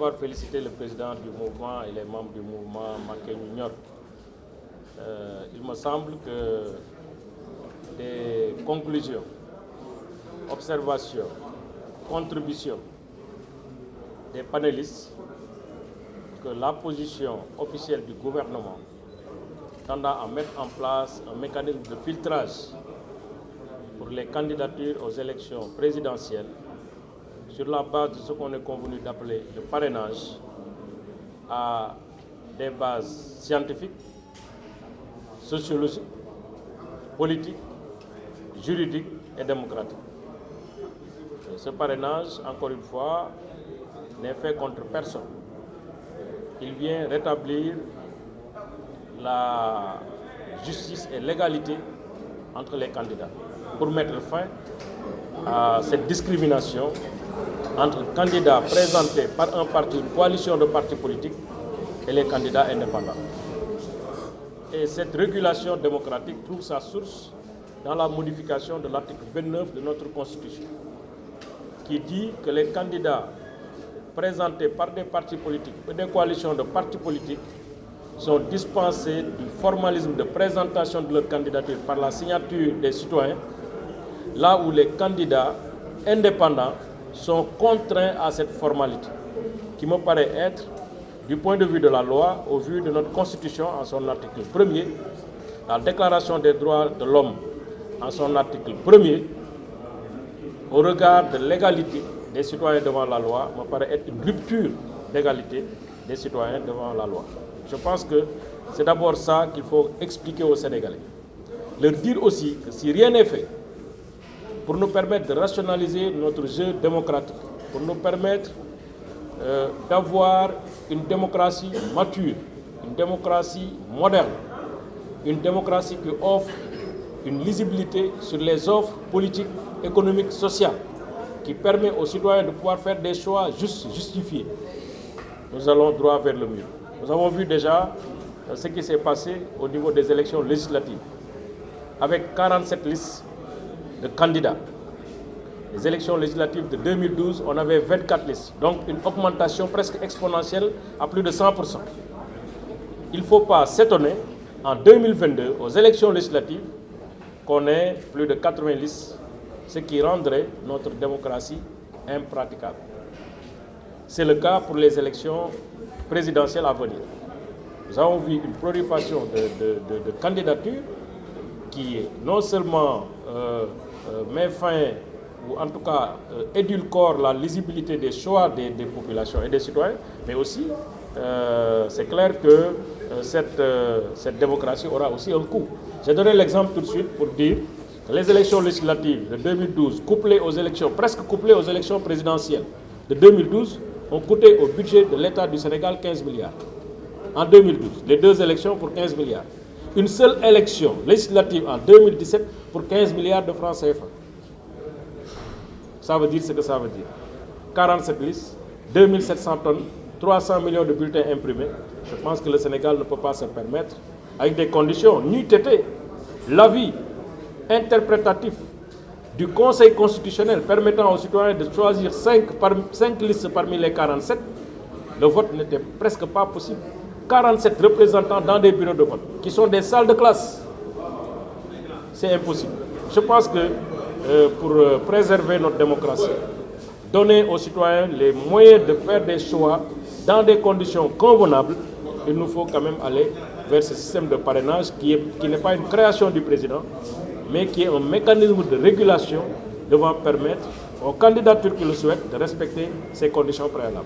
d'abord féliciter le président du mouvement et les membres du mouvement Macky Ñor. Il me semble que des conclusions, observations, contributions des panélistes, que la position officielle du gouvernement tendant à mettre en place un mécanisme de filtrage pour les candidatures aux élections présidentielles sur la base de ce qu'on est convenu d'appeler le parrainage à des bases scientifiques, sociologiques, politiques, juridiques et démocratiques. Et ce parrainage, encore une fois, n'est fait contre personne. Il vient rétablir la justice et l'égalité entre les candidats pour mettre fin à cette discrimination entre candidats présentés par un parti, une coalition de partis politiques et les candidats indépendants. Et cette régulation démocratique trouve sa source dans la modification de l'article 29 de notre Constitution, qui dit que les candidats présentés par des partis politiques ou des coalitions de partis politiques sont dispensés du formalisme de présentation de leur candidature par la signature des citoyens, là où les candidats indépendants sont contraints à cette formalité, qui me paraît être, du point de vue de la loi, au vu de notre Constitution en son article 1er, la Déclaration des droits de l'homme en son article 1er, au regard de l'égalité des citoyens devant la loi, me paraît être une rupture d'égalité des citoyens devant la loi. Je pense que c'est d'abord ça qu'il faut expliquer aux Sénégalais. Leur dire aussi que si rien n'est fait pour nous permettre de rationaliser notre jeu démocratique, pour nous permettre d'avoir une démocratie mature, une démocratie moderne, une démocratie qui offre une lisibilité sur les offres politiques, économiques, sociales, qui permet aux citoyens de pouvoir faire des choix justifiés. Nous allons droit vers le mur. Nous avons vu déjà ce qui s'est passé au niveau des élections législatives, avec 47 listes de candidats. Les élections législatives de 2012, on avait 24 listes, donc une augmentation presque exponentielle à plus de 100%. Il ne faut pas s'étonner, en 2022, aux élections législatives, qu'on ait plus de 80 listes, ce qui rendrait notre démocratie impraticable. C'est le cas pour les élections présidentielles à venir. Nous avons vu une prolifération de candidatures qui non seulement met fin, ou en tout cas édulcore la lisibilité des choix des populations et des citoyens, mais aussi c'est clair que cette démocratie aura aussi un coût. J'ai donné l'exemple tout de suite pour dire que les élections législatives de 2012, presque couplées aux élections présidentielles de 2012, ont coûté au budget de l'État du Sénégal 15 milliards. En 2012, les deux élections pour 15 milliards. Une seule élection législative en 2017 pour 15 milliards de francs CFA. Ça veut dire ce que ça veut dire. 47 listes, 2700 tonnes, 300 millions de bulletins imprimés. Je pense que le Sénégal ne peut pas se permettre, avec des conditions, n'eût été l'avis interprétatif du Conseil constitutionnel permettant aux citoyens de choisir 5 listes parmi les 47, le vote n'était presque pas possible. 47 représentants dans des bureaux de vote, qui sont des salles de classe. C'est impossible. Je pense que pour préserver notre démocratie, donner aux citoyens les moyens de faire des choix dans des conditions convenables, il nous faut quand même aller vers ce système de parrainage qui n'est pas une création du président, mais qui est un mécanisme de régulation devant permettre aux candidatures qui le souhaitent de respecter ces conditions préalables.